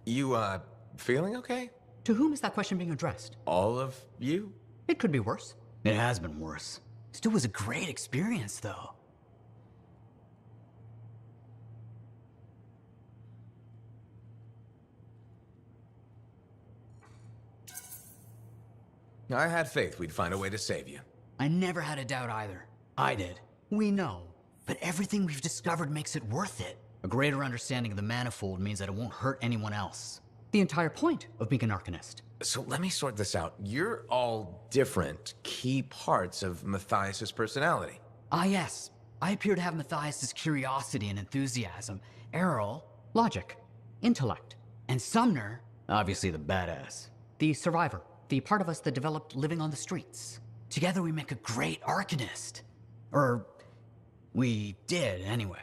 You, feeling okay? To whom is that question being addressed? All of you? It could be worse. It has been worse. Still was a great experience, though. I had faith we'd find a way to save you. I never had a doubt either. I did. We know. But everything we've discovered makes it worth it. A greater understanding of the manifold means that it won't hurt anyone else. The entire point of being an Arcanist. So let me sort this out. You're all different key parts of Matthias's personality. Ah, yes. I appear to have Matthias's curiosity and enthusiasm. Errol, logic, intellect. And Sumner, obviously the badass. The survivor. The part of us that developed living on the streets. Together we make a great Arcanist. Or, we did, anyway.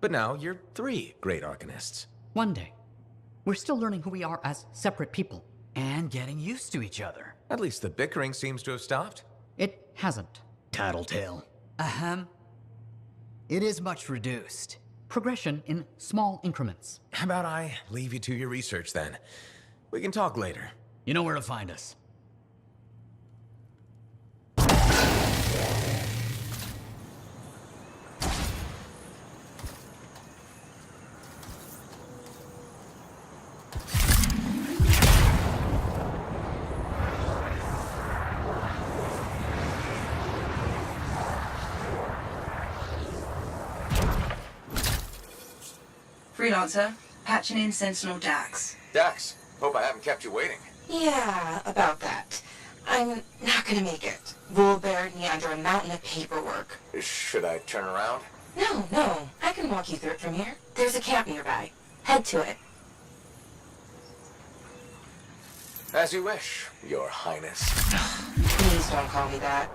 But now you're 3 great Arcanists. One day. We're still learning who we are as separate people. And getting used to each other. At least the bickering seems to have stopped. It hasn't. Tattletale. Ahem. It is much reduced. Progression in small increments. How about I leave you to your research then? We can talk later. You know where to find us. Freelancer, patching in Sentinel Dax. Dax, hope I haven't kept you waiting. Yeah, about that. I'm not gonna make it. Bull buried me under a mountain of paperwork. Should I turn around? No, I can walk you through it from here. There's a camp nearby. Head to it. As you wish, Your Highness. Please don't call me that.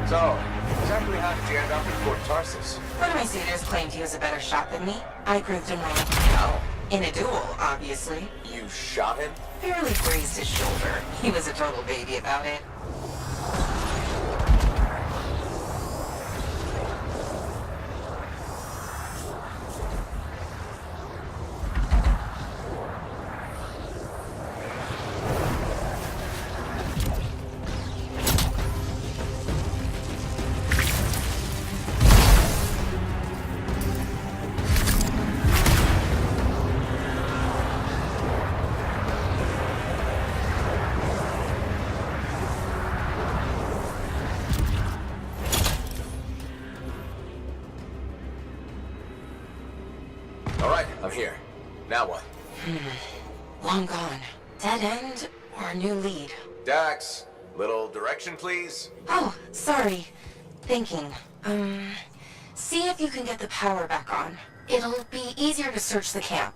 So, exactly how did you end up in Fort Tarsus? One of my suitors claimed he was a better shot than me. I proved him wrong. How? In a duel, obviously. You shot him? Barely grazed his shoulder. He was a total baby about it. All right, I'm here. Now what? Long gone. Dead end or a new lead? Dax, little direction, please? Oh, sorry. Thinking. See if you can get the power back on. It'll be easier to search the camp.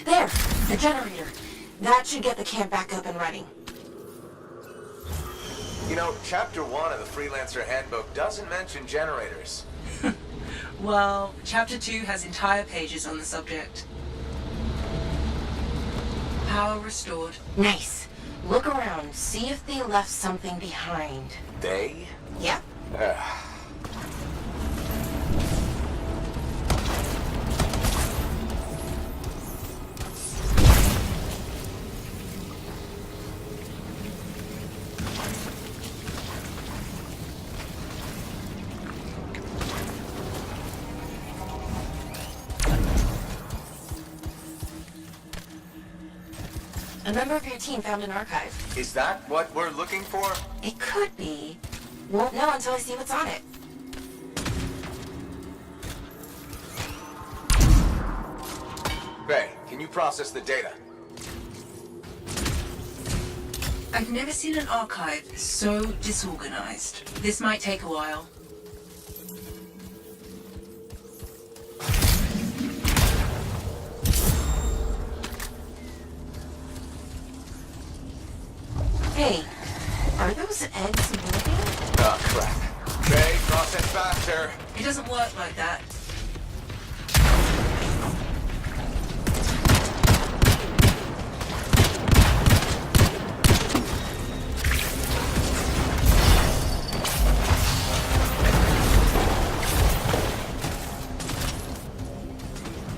There! The generator. That should get the camp back up and running. You know, Chapter 1 of the Freelancer Handbook doesn't mention generators. Well, Chapter 2 has entire pages on the subject. Power restored. Nice. Look around. See if they left something behind. They? Yep. A member of your team found an archive. Is that what we're looking for? It could be. Won't know until I see what's on it. Faye, can you process the data? I've never seen an archive so disorganized. This might take a while. Hey, are those eggs moving? Oh, crap. Faye, process faster. It doesn't work like that.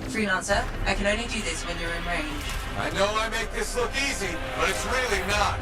Freelancer, I can only do this when you're in range. I know I make this look easy, but it's really not.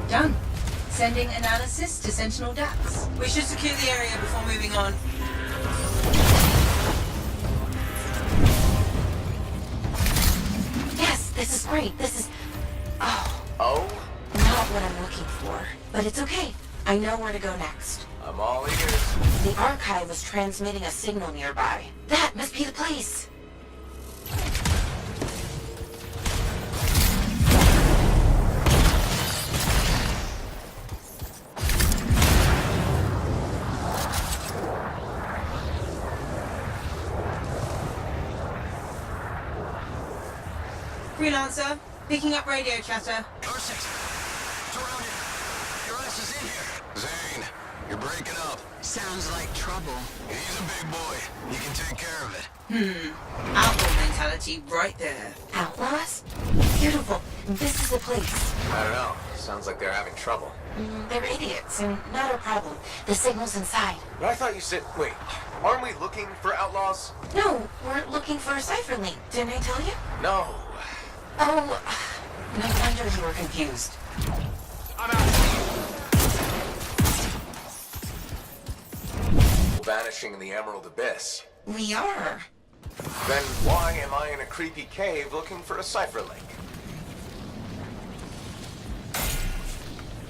Done. Sending analysis to Sentinel DAX. We should secure the area before moving on. Yes, this is great. This is... Oh, Oh? not what I'm looking for. But it's okay. I know where to go next. I'm all ears. The archive was transmitting a signal nearby. That must be the place. Freelancer, picking up radio chatter. R6, it's around here. Your ass is in here. Zane, you're breaking up. Sounds like trouble. He's a big boy. He can take care of it. Outlaw mentality right there. Outlaws? Beautiful. This is the place. I don't know. Sounds like they're having trouble. They're idiots, and not our problem. The signal's inside. But I thought you said... Wait, aren't we looking for outlaws? No, we're looking for a cipher link. Didn't I tell you? No. Oh, no wonder you were confused. I'm out. Vanishing in the Emerald Abyss. We are. Then why am I in a creepy cave looking for a cipher link?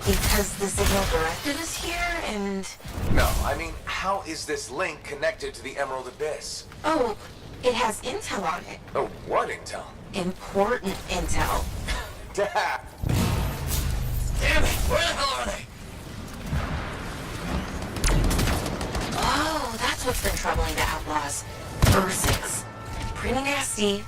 Because the signal directed us here, and... No, I mean, how is this link connected to the Emerald Abyss? Oh, it has intel on it. Oh, what intel? Important intel. Dad! Damn it! Where the hell are they? Oh, that's what's been troubling the outlaws. Ursix. Pretty nasty.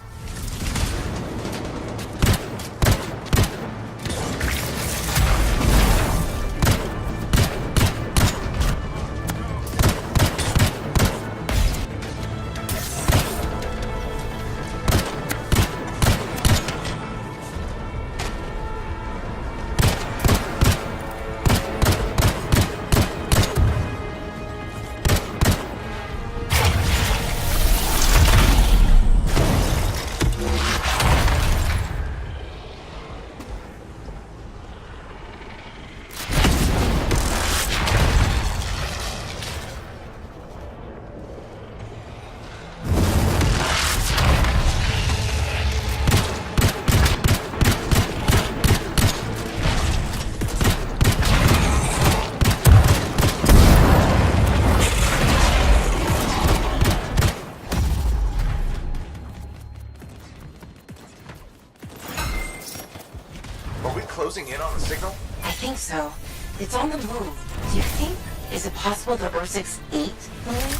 Are we closing in on the signal? I think so. It's on the move. Do you think? Is it possible the Ursix ate Lily?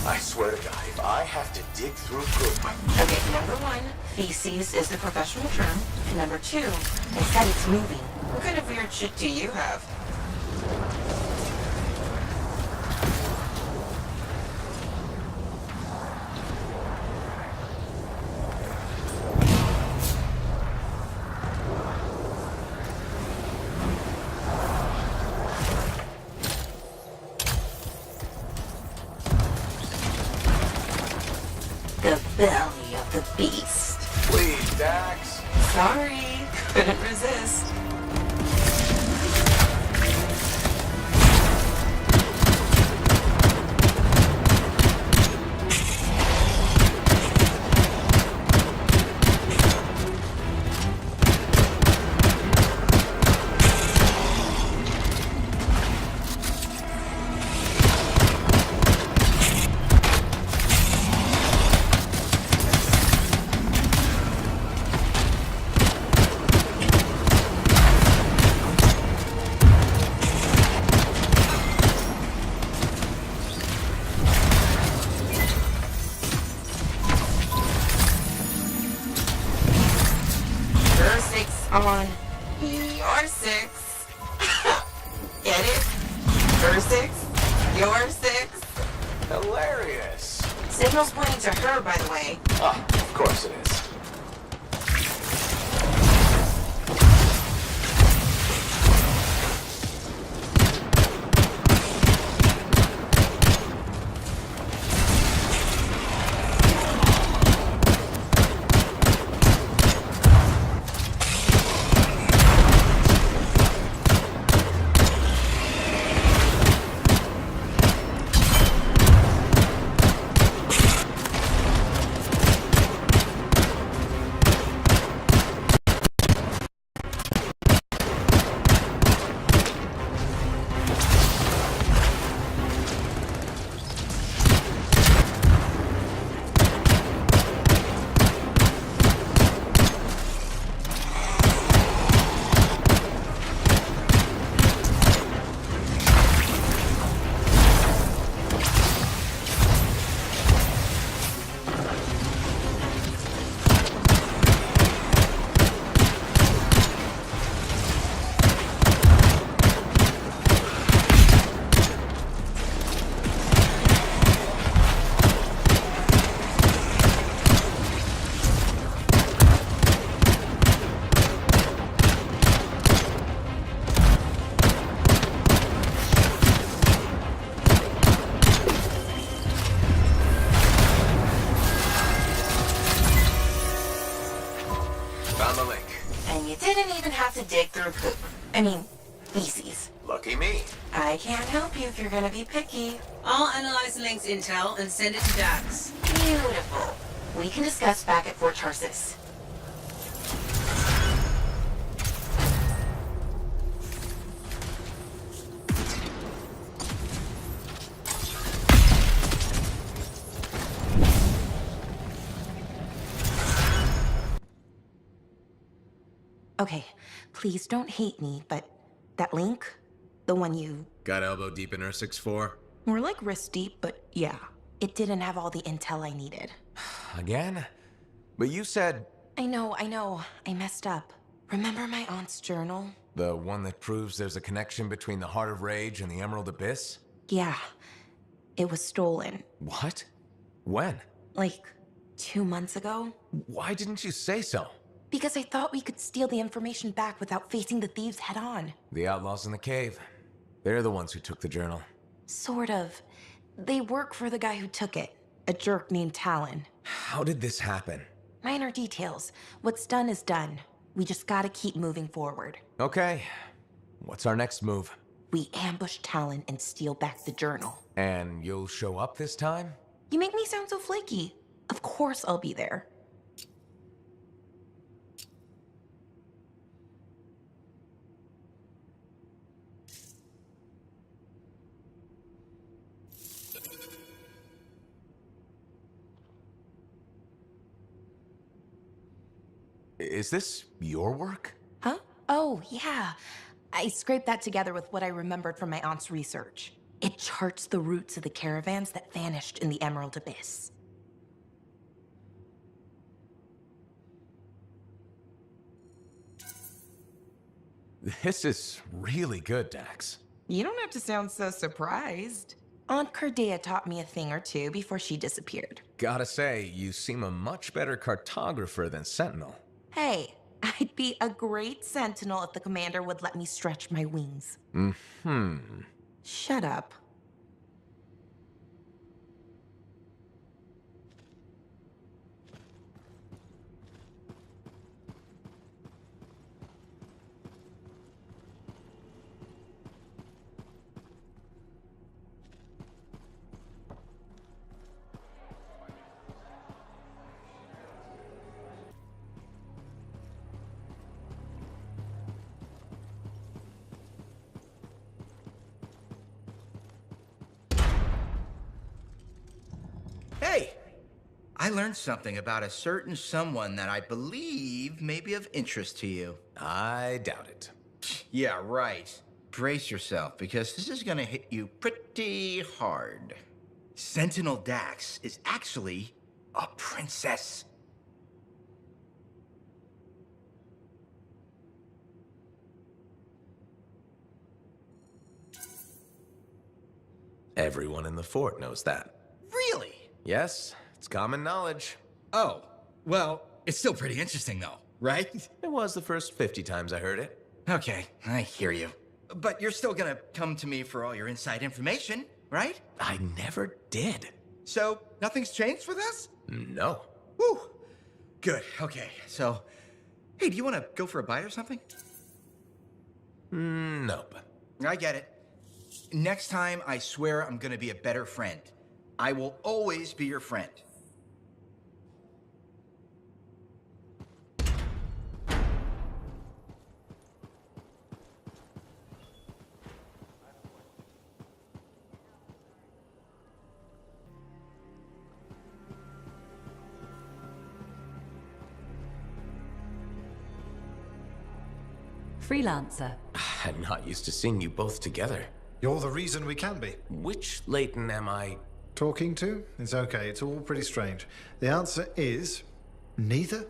I swear to God, if I have to dig through poop... Okay, number one, feces is the professional term. And number two, they said it's moving. What kind of weird shit do you have? The belly of the beast. Please, Dax. Sorry, couldn't resist. On your six. Get it? Her six? Your six? Hilarious. Signal's pointing to her, by the way. Ah, of course it is. Found the link. And you didn't even have to dig through poop. I mean, feces. Lucky me. I can't help you if you're gonna be picky. I'll analyze the link's intel and send it to Dax. Beautiful. We can discuss back at Fort Tarsis. Okay, please don't hate me, but that link, the one you... Got elbow deep in Ursix 4? More like wrist deep, but yeah. It didn't have all the intel I needed. Again? But you said... I know. I messed up. Remember my aunt's journal? The one that proves there's a connection between the Heart of Rage and the Emerald Abyss? Yeah. It was stolen. What? When? Like, 2 months ago? Why didn't you say so? Because I thought we could steal the information back without facing the thieves head on. The outlaws in the cave. They're the ones who took the journal. Sort of. They work for the guy who took it. A jerk named Talon. How did this happen? Minor details. What's done is done. We just gotta keep moving forward. Okay. What's our next move? We ambush Talon and steal back the journal. And you'll show up this time? You make me sound so flaky. Of course I'll be there. Is this your work? Huh? Oh, yeah. I scraped that together with what I remembered from my aunt's research. It charts the routes of the caravans that vanished in the Emerald Abyss. This is really good, Dax. You don't have to sound so surprised. Aunt Cordia taught me a thing or two before she disappeared. Gotta say, you seem a much better cartographer than Sentinel. Hey, I'd be a great sentinel if the commander would let me stretch my wings. Shut up. Hey! I learned something about a certain someone that I believe may be of interest to you. I doubt it. Yeah, right. Brace yourself, because this is gonna hit you pretty hard. Sentinel Dax is actually a princess. Everyone in the fort knows that. Really? Yes, it's common knowledge. Oh, well, it's still pretty interesting though, right? It was the first 50 times I heard it. Okay, I hear you. But you're still gonna come to me for all your inside information, right? I never did. So, nothing's changed with us? No. Whew. Good, okay. So, hey, do you want to go for a bite or something? Nope. I get it. Next time, I swear I'm gonna be a better friend. I will always be your friend. Freelancer. I'm not used to seeing you both together. You're the reason we can be. Which Leighton am I? Talking to? It's okay, it's all pretty strange. The answer is neither.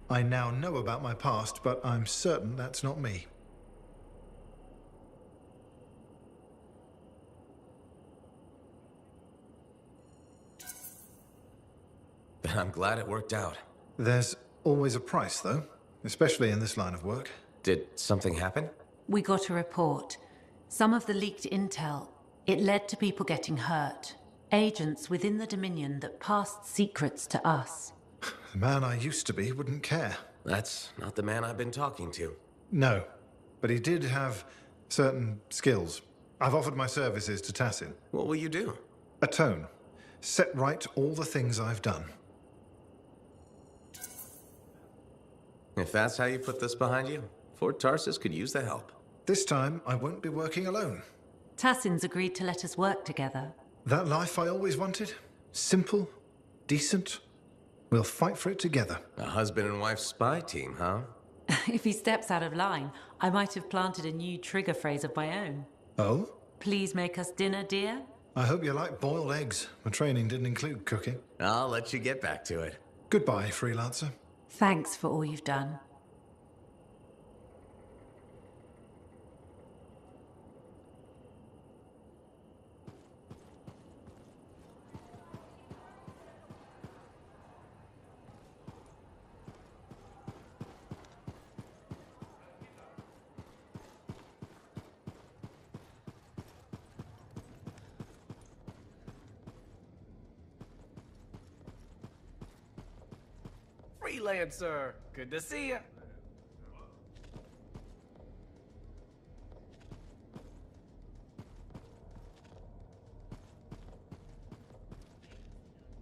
I now know about my past, but I'm certain that's not me. I'm glad it worked out. There's always a price, though, especially in this line of work. Did something happen? We got a report. Some of the leaked intel. It led to people getting hurt. Agents within the Dominion that passed secrets to us. The man I used to be wouldn't care. That's not the man I've been talking to. No, but he did have certain skills. I've offered my services to Tassin. What will you do? Atone. Set right all the things I've done. If that's how you put this behind you, Fort Tarsus could use the help. This time, I won't be working alone. Tassin's agreed to let us work together. That life I always wanted? Simple, decent. We'll fight for it together. A husband and wife spy team, huh? If he steps out of line, I might have planted a new trigger phrase of my own. Oh? Please make us dinner, dear. I hope you like boiled eggs. My training didn't include cooking. I'll let you get back to it. Goodbye, freelancer. Thanks for all you've done. Freelancer, good to see you.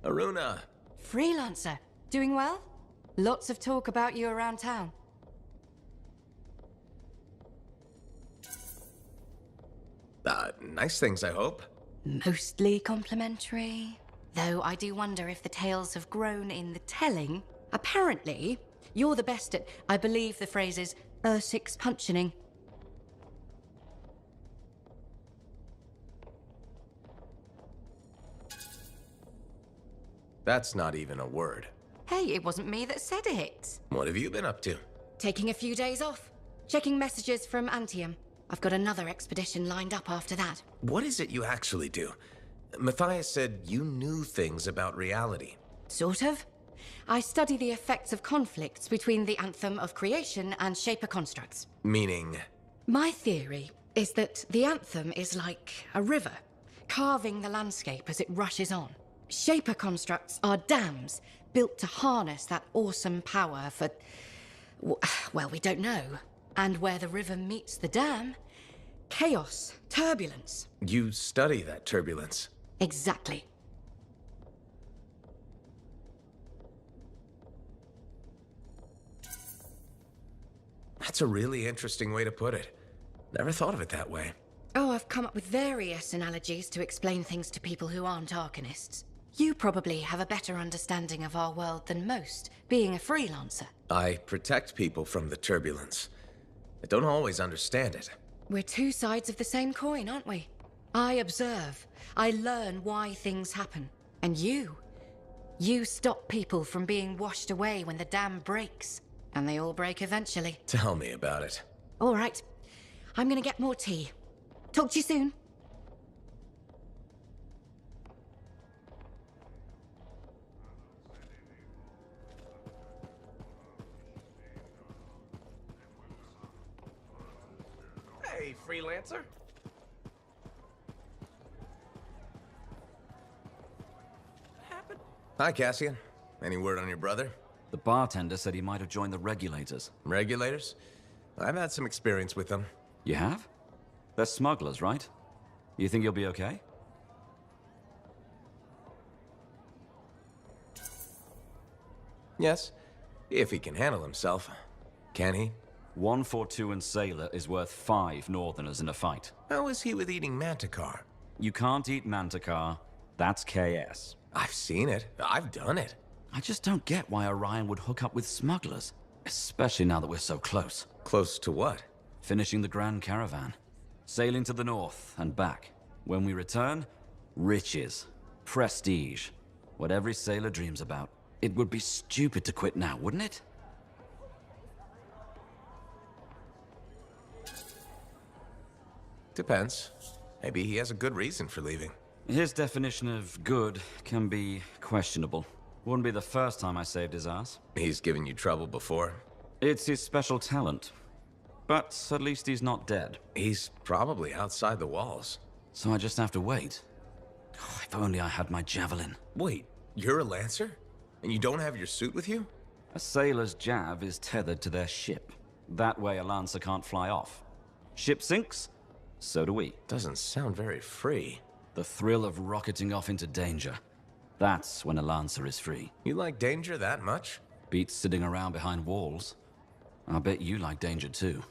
Aruna. Freelancer, doing well? Lots of talk about you around town. Nice things, I hope. Mostly complimentary. Though I do wonder if the tales have grown in the telling. Apparently, You're the best at, I believe the phrase is, six punching. That's not even a word. Hey, it wasn't me that said it. What have you been up to? Taking a few days off. Checking messages from Anthem. I've got another expedition lined up after that. What is it you actually do? Matthias said you knew things about reality. Sort of. I study the effects of conflicts between the Anthem of creation and Shaper constructs. Meaning? My theory is that the Anthem is like a river, carving the landscape as it rushes on. Shaper constructs are dams built to harness that awesome power for, well, we don't know. And where the river meets the dam, chaos, turbulence. You study that turbulence. Exactly. That's a really interesting way to put it. Never thought of it that way. Oh, I've come up with various analogies to explain things to people who aren't Arcanists. You probably have a better understanding of our world than most, being a freelancer. I protect people from the turbulence. I don't always understand it. We're two sides of the same coin, aren't we? I observe. I learn why things happen. And you stop people from being washed away when the dam breaks. And they all break eventually. Tell me about it. All right. I'm gonna get more tea. Talk to you soon. Hey, freelancer. What happened? Hi, Cassian. Any word on your brother? The bartender said he might have joined the regulators. Regulators? I've had some experience with them. You have? They're smugglers, right? You think you'll be okay? Yes, if he can handle himself. Can he? 142 and Sailor is worth 5 Northerners in a fight. How is he with eating manticar? You can't eat manticar. That's KS. I've seen it. I've done it. I just don't get why Orion would hook up with smugglers. Especially now that we're so close. Close to what? Finishing the Grand Caravan. Sailing to the north and back. When we return, riches. Prestige. What every sailor dreams about. It would be stupid to quit now, wouldn't it? Depends. Maybe he has a good reason for leaving. His definition of good can be questionable. Wouldn't be the first time I saved his ass. He's given you trouble before. It's his special talent. But at least he's not dead. He's probably outside the walls. So I just have to wait. Oh, if only I had my javelin. Wait, you're a lancer? And you don't have your suit with you? A sailor's jav is tethered to their ship. That way a lancer can't fly off. Ship sinks, so do we. Doesn't sound very free. The thrill of rocketing off into danger. That's when a lancer is free. You like danger that much? Beats sitting around behind walls. I bet you like danger too.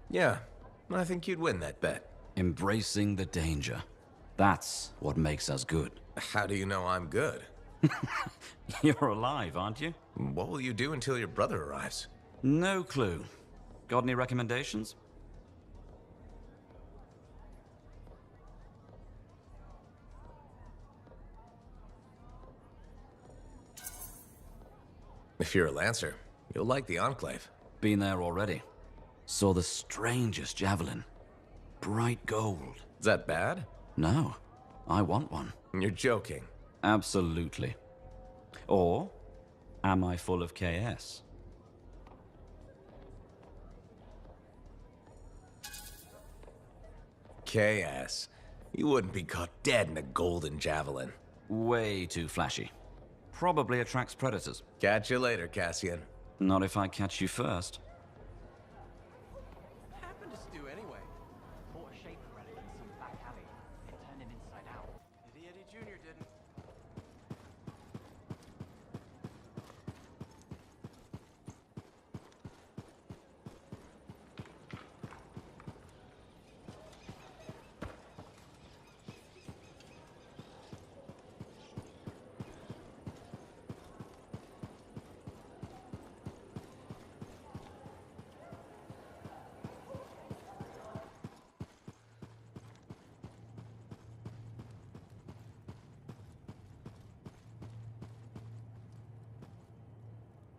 Yeah, I think you'd win that bet. Embracing the danger. That's what makes us good. How do you know I'm good? You're alive, aren't you? What will you do until your brother arrives? No clue. Got any recommendations? If you're a lancer, you'll like the Enclave. Been there already. Saw the strangest javelin. Bright gold. Is that bad? No, I want one. You're joking. Absolutely. Or am I full of KS? KS. You wouldn't be caught dead in a golden javelin. Way too flashy. Probably attracts predators. Catch you later, Cassian. Not if I catch you first. What happened to Stu anyway? Bought a shaper relic in some back alley. It turned him inside out. Eddie Jr. didn't.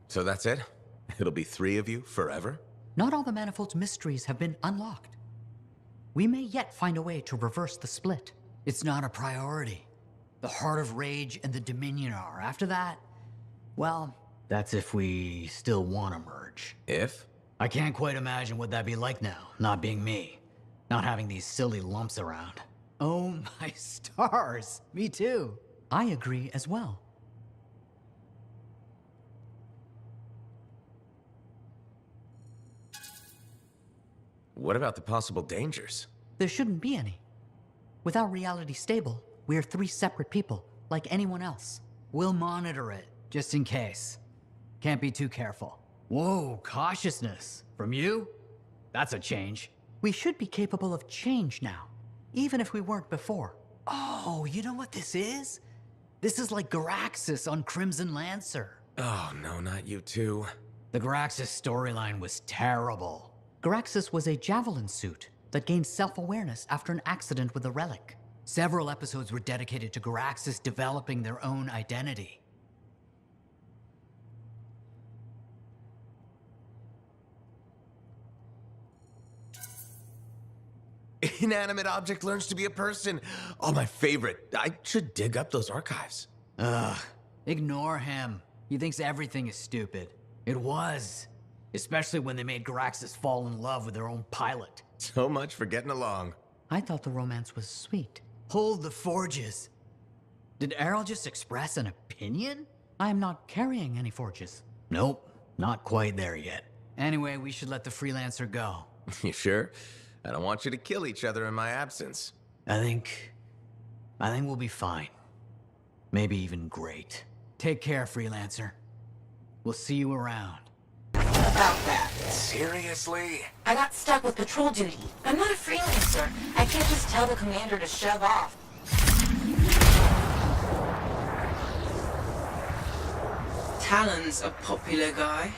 So that's it? It'll be 3 of you forever? Not all the Manifold's mysteries have been unlocked. We may yet find a way to reverse the split. It's not a priority. The Heart of Rage and the Dominion are. After that, well, that's if we still want to merge. If? I can't quite imagine what that'd be like now, not being me. Not having these silly lumps around. Oh my stars, me too. I agree as well. What about the possible dangers? There shouldn't be any. Without reality stable, we're 3 separate people, like anyone else. We'll monitor it, just in case. Can't be too careful. Whoa, cautiousness. From you? That's a change. We should be capable of change now, even if we weren't before. Oh, you know what this is? This is like Garaxus on Crimson Lancer. Oh, no, not you too. The Garaxus storyline was terrible. Garaxus was a javelin suit that gained self-awareness after an accident with a relic. Several episodes were dedicated to Garaxus developing their own identity. Inanimate object learns to be a person. Oh, my favorite. I should dig up those archives. Ugh, ignore him. He thinks everything is stupid. It was. Especially when they made Garaxus fall in love with their own pilot. So much for getting along. I thought the romance was sweet. Hold the forges. Did Errol just express an opinion? I am not carrying any forges. Nope, not quite there yet. Anyway, we should let the freelancer go. You sure? I don't want you to kill each other in my absence. I think we'll be fine. Maybe even great. Take care, freelancer. We'll see you around. About that. Seriously? I got stuck with patrol duty. I'm not a freelancer. I can't just tell the commander to shove off. Talon's a popular guy.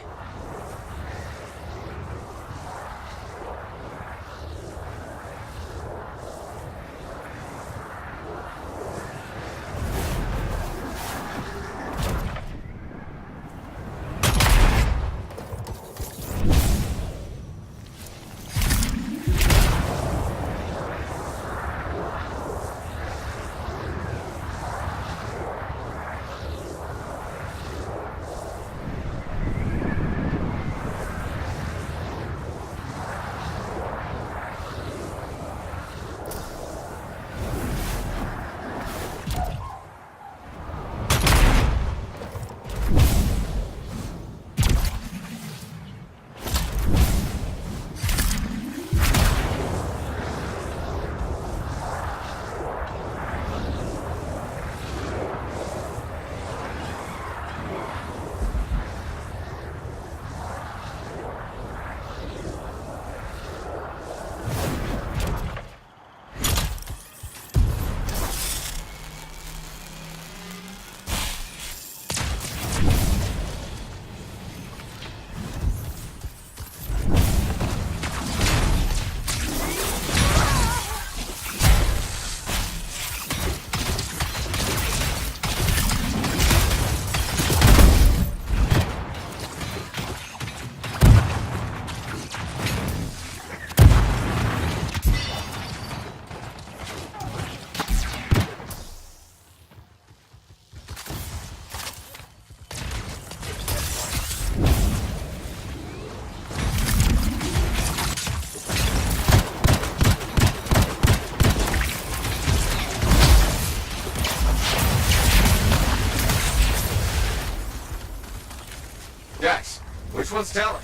Which one's Talon?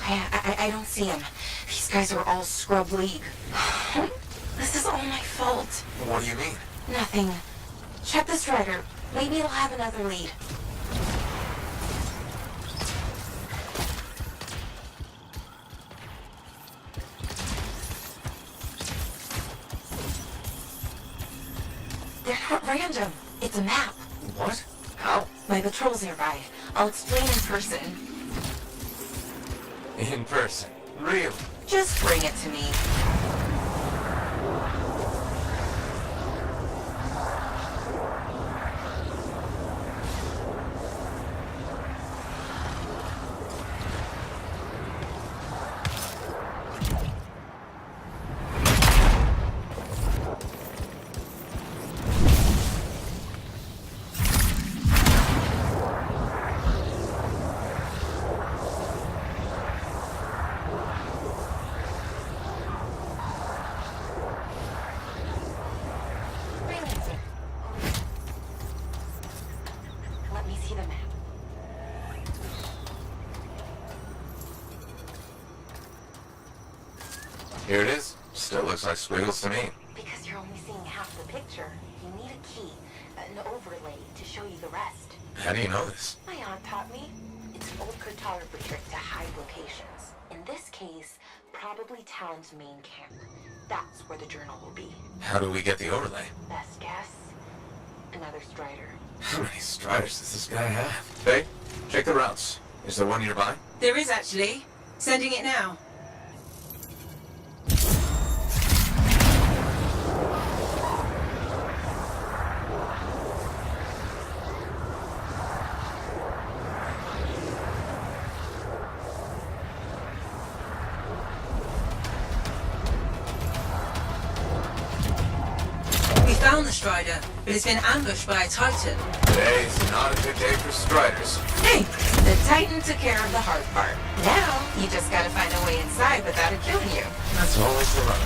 I don't see him. These guys are all scrub league. This is all my fault. What do you mean? Nothing. Check the strider. Maybe it'll have another lead. They're not random. It's a map. What? How? My patrol's nearby. I'll explain in person. In person? Really? Just bring it to me. see the map. Here it is. Still looks like squiggles to me. Because you're only seeing half the picture. You need a key, an overlay, to show you the rest. How do you know this? My aunt taught me. It's an old cartographer trick to hide locations. In this case, probably Talon's main camp. That's where the journal will be. How do we get the overlay? Best guess? Another Strider. How many Striders does this guy have? Hey, check the routes. Is there one nearby? There is actually. Sending it now. We found the Strider, but it's been ambushed by a Titan. Today is not a good day for Striders. Hey, the Titan took care of the hard part. Now, you just gotta find a way inside without it killing you. That's always the run.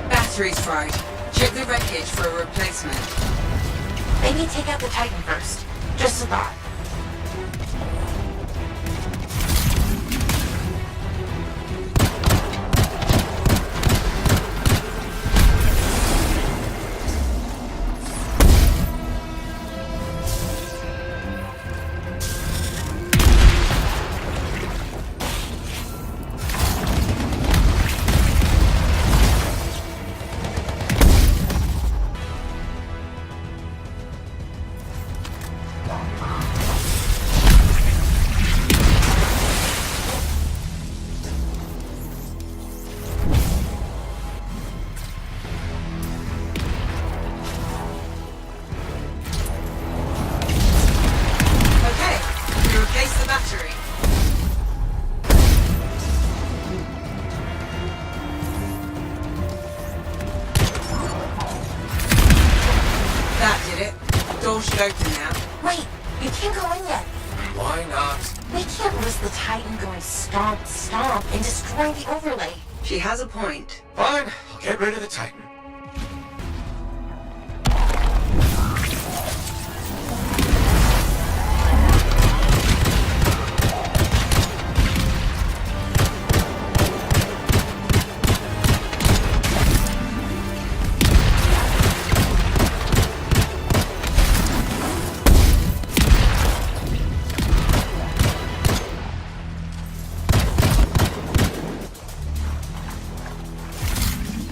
Battery's fried. Check the wreckage for a replacement. Maybe take out the Titan first. Just a thought. Open now. Wait, you can't go in yet. Why not? We can't risk the Titan going stomp, stomp, and destroying the overlay. She has a point. Fine, I'll get rid of the Titan.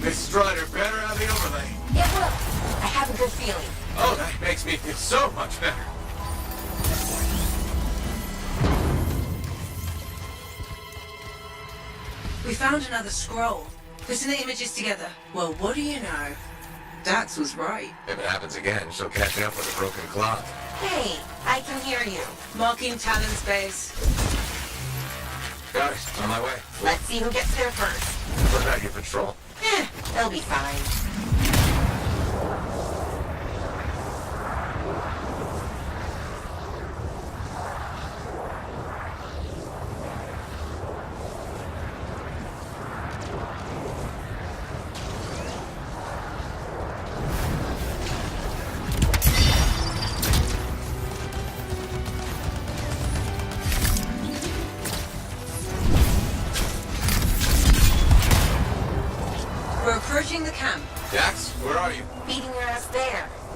This Strider better have the overlay. It will. I have a good feeling. Oh, that makes me feel so much better. We found another scroll. Putting the images together. Well, what do you know? Dax was right. If it happens again, she'll catch me up with a broken clock. Hey, I can hear you. Marking Talon's base. Got it. On my way. Let's see who gets there first. What about your patrol? They'll be fine.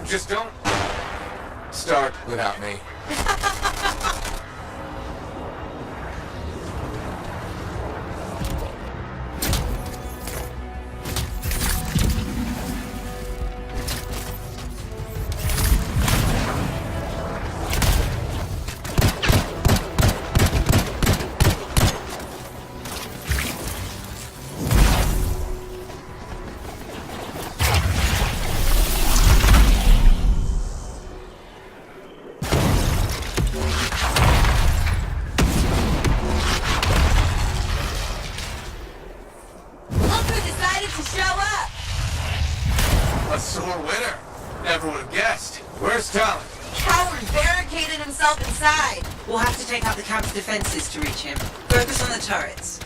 Just don't start without me. A sore winner. Never would have guessed. Where's Talon? Coward barricaded himself inside. We'll have to take out the camp's defenses to reach him. Focus on the turrets.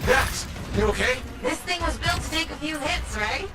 Dax, you okay? This thing was built to take a few hits, right?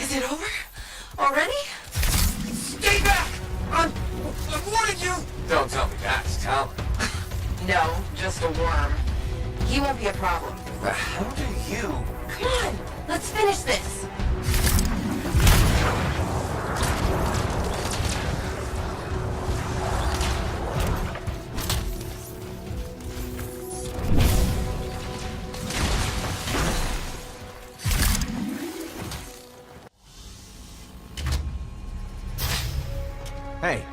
Is it over? Already? Stay back! I'm warning you! Don't tell me that's Talon. No, just a worm. He won't be a problem. How do you? Come on, let's finish this. Hey.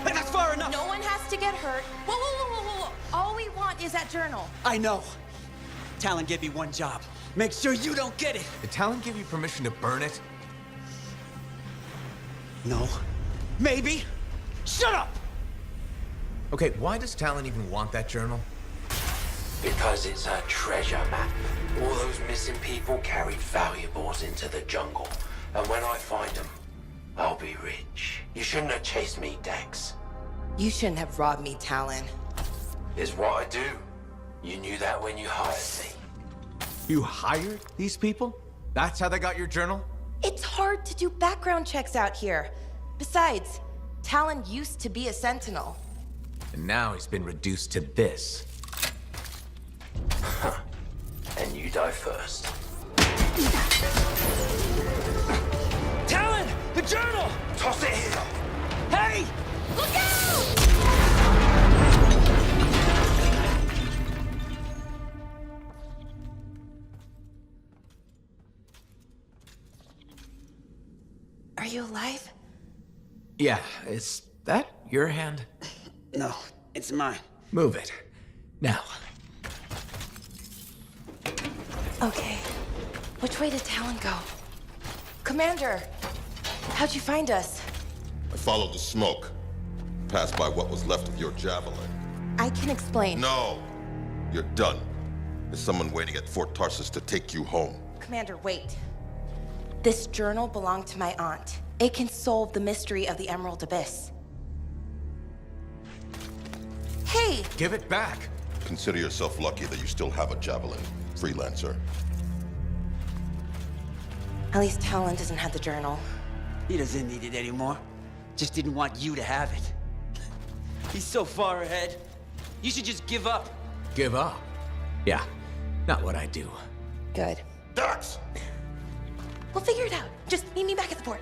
That's far enough! No one has to get hurt. Whoa, whoa, whoa, whoa, whoa. All we want is that journal. I know. Talon gave me one job. Make sure you don't get it. Did Talon give you permission to burn it? No. Maybe. Shut up! Okay, why does Talon even want that journal? Because it's a treasure map. All those missing people carried valuables into the jungle. And when I find them, I'll be rich. You shouldn't have chased me, Dax. You shouldn't have robbed me, Talon. It's what I do. You knew that when you hired me. You hired these people? That's how they got your journal? It's hard to do background checks out here. Besides, Talon used to be a sentinel. And now he's been reduced to this. And you die first. Talon! The journal! Toss it here! Hey! Look out! Are you alive? Yeah, is that your hand? No, it's mine. Move it. Now. Okay. Which way did Talon go? Commander! How'd you find us? I followed the smoke. Passed by what was left of your javelin. I can explain. No! You're done. There's someone waiting at Fort Tarsus to take you home. Commander, wait. This journal belonged to my aunt. It can solve the mystery of the Emerald Abyss. Hey! Give it back! Consider yourself lucky that you still have a javelin, freelancer. At least Talon doesn't have the journal. He doesn't need it anymore. Just didn't want you to have it. He's so far ahead. You should just give up. Give up? Yeah, not what I do. Good. Dax! figure it out. Just meet me back at the port.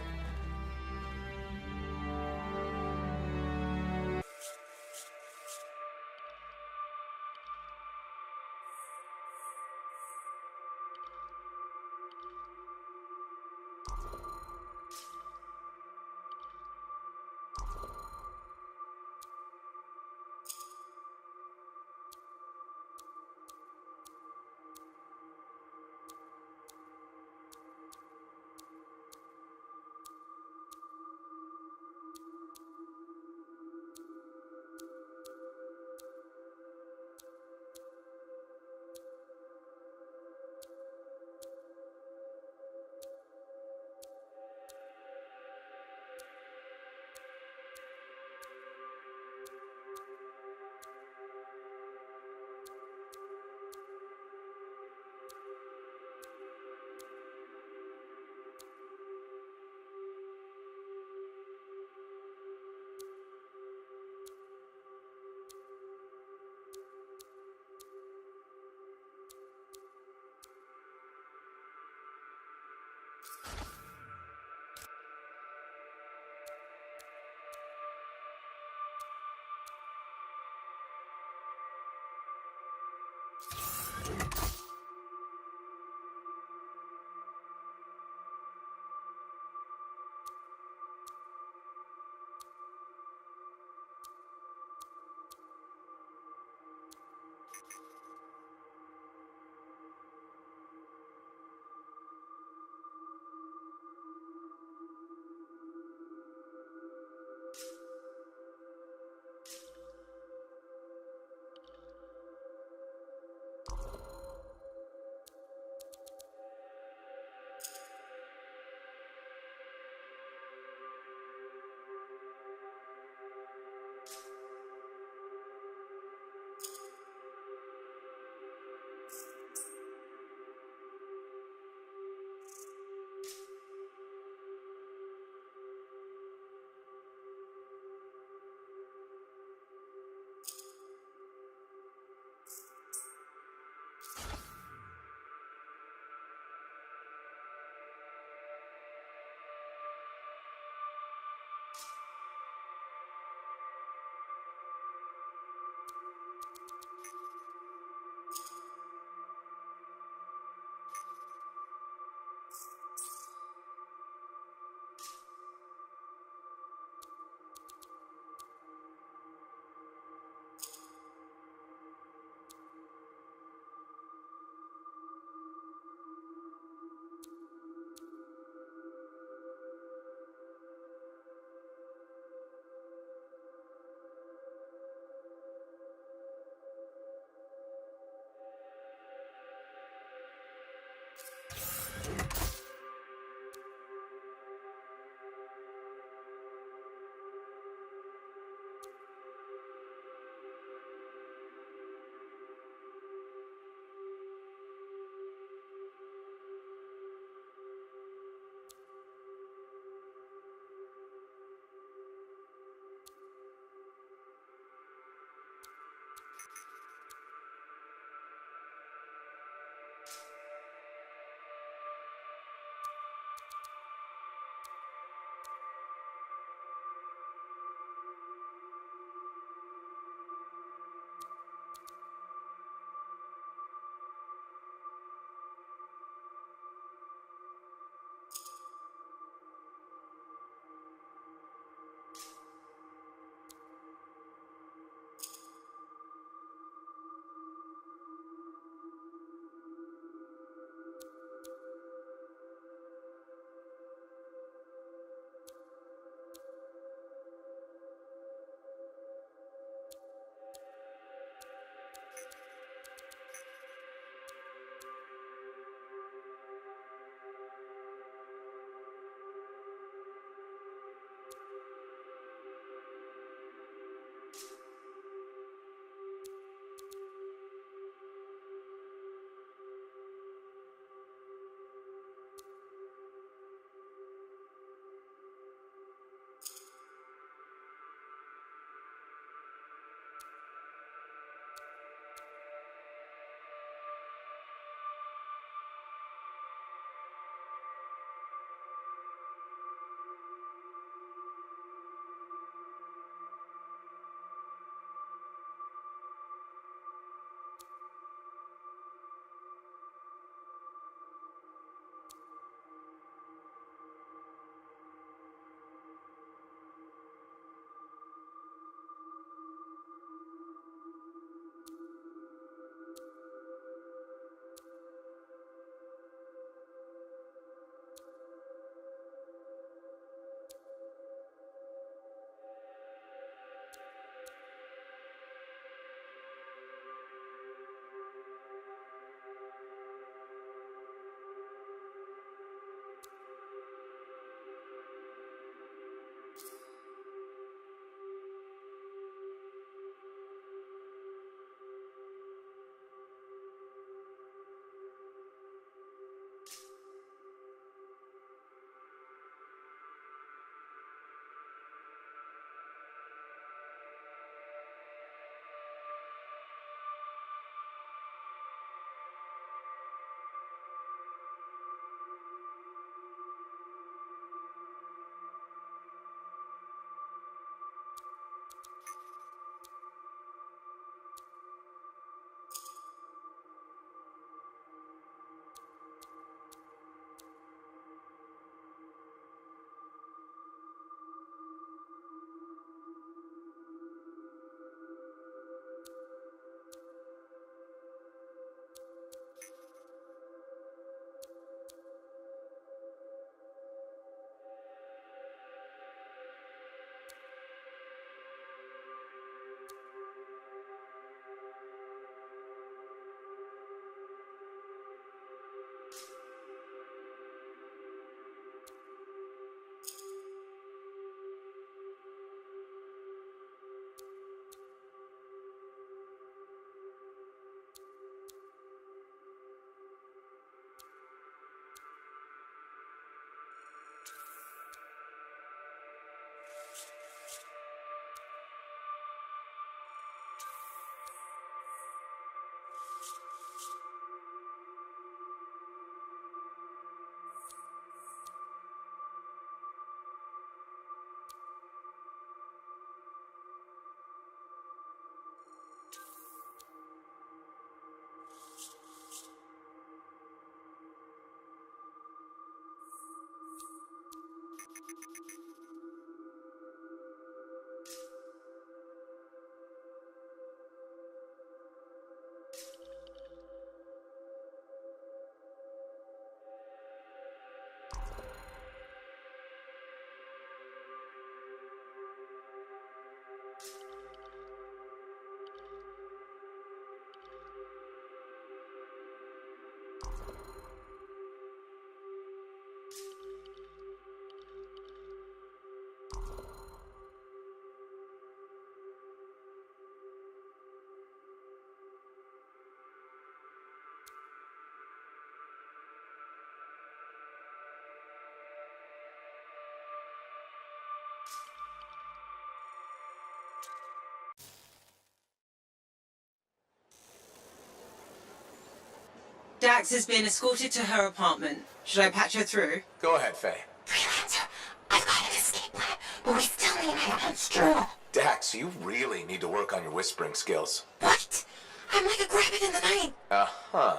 Dax has been escorted to her apartment. Should I patch her through? Go ahead, Faye. Freelancer, I've got an escape plan, but we still need my aunt's journal. Dax, you really need to work on your whispering skills. What? I'm like a rabbit in the night. Uh-huh.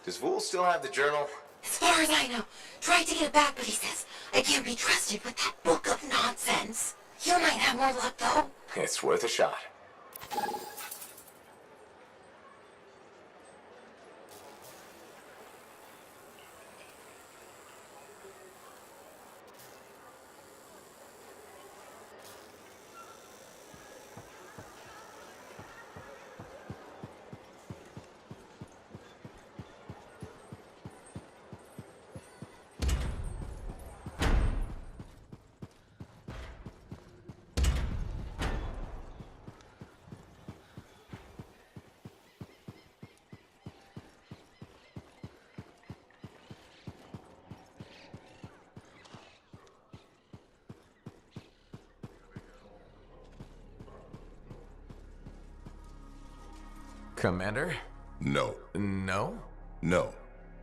Does Vool still have the journal? As far as I know, tried to get it back, but he says I can't be trusted with that book of nonsense. You might have more luck, though. It's worth a shot. Commander? No. No? No.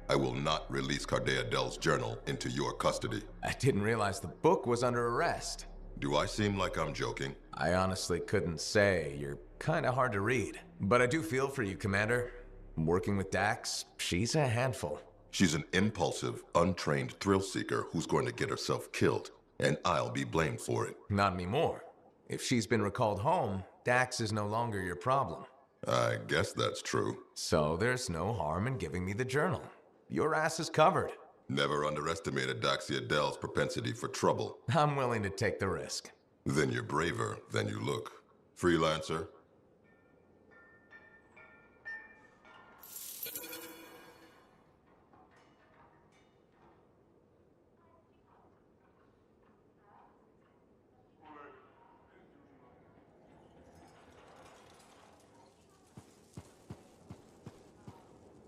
I will not release Cardea Dell's journal into your custody. I didn't realize the book was under arrest. Do I seem like I'm joking? I honestly couldn't say. You're kinda hard to read. But I do feel for you, Commander. Working with Dax, she's a handful. She's an impulsive, untrained thrill seeker who's going to get herself killed, and I'll be blamed for it. Not anymore. If she's been recalled home, Dax is no longer your problem. I guess that's true. So there's no harm in giving me the journal. Your ass is covered. Never underestimated Daxia Dell's propensity for trouble. I'm willing to take the risk. Then you're braver than you look. Freelancer?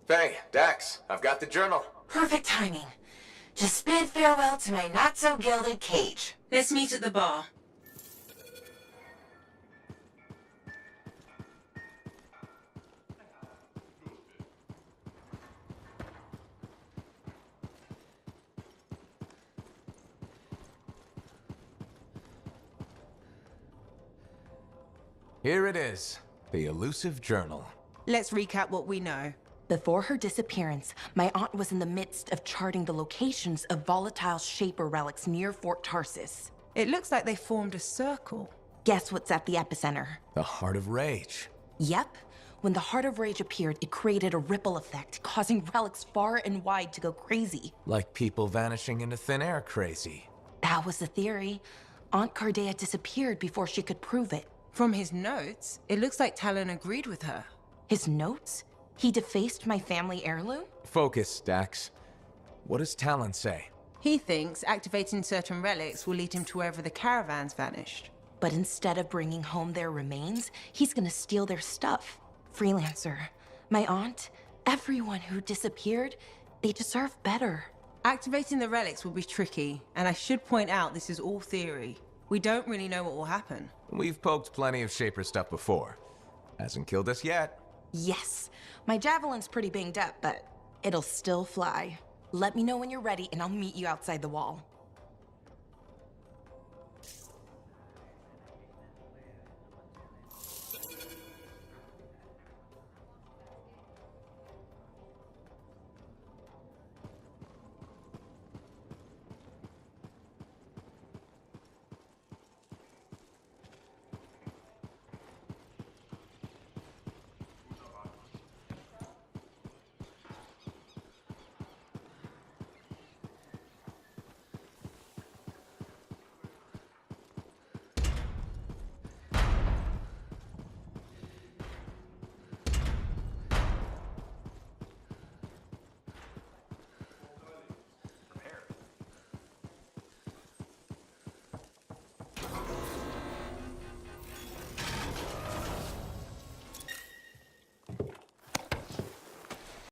Faye, Dax, I've got the journal. Perfect timing. Just bid farewell to my not-so-gilded cage. Let's meet at the bar. Here it is, the elusive journal. Let's recap what we know. Before her disappearance, my aunt was in the midst of charting the locations of volatile Shaper relics near Fort Tarsis. It looks like they formed a circle. Guess what's at the epicenter? The Heart of Rage. Yep. When the Heart of Rage appeared, it created a ripple effect, causing relics far and wide to go crazy. Like people vanishing into thin air crazy. That was the theory. Aunt Cardea disappeared before she could prove it. From his notes, it looks like Talon agreed with her. His notes? He defaced my family heirloom? Focus, Dax. What does Talon say? He thinks activating certain relics will lead him to wherever the caravans vanished. But instead of bringing home their remains, he's gonna steal their stuff. Freelancer, my aunt, everyone who disappeared, they deserve better. Activating the relics will be tricky, and I should point out this is all theory. We don't really know what will happen. We've poked plenty of Shaper stuff before. Hasn't killed us yet. Yes, my javelin's pretty banged up, but it'll still fly. Let me know when you're ready and I'll meet you outside the wall.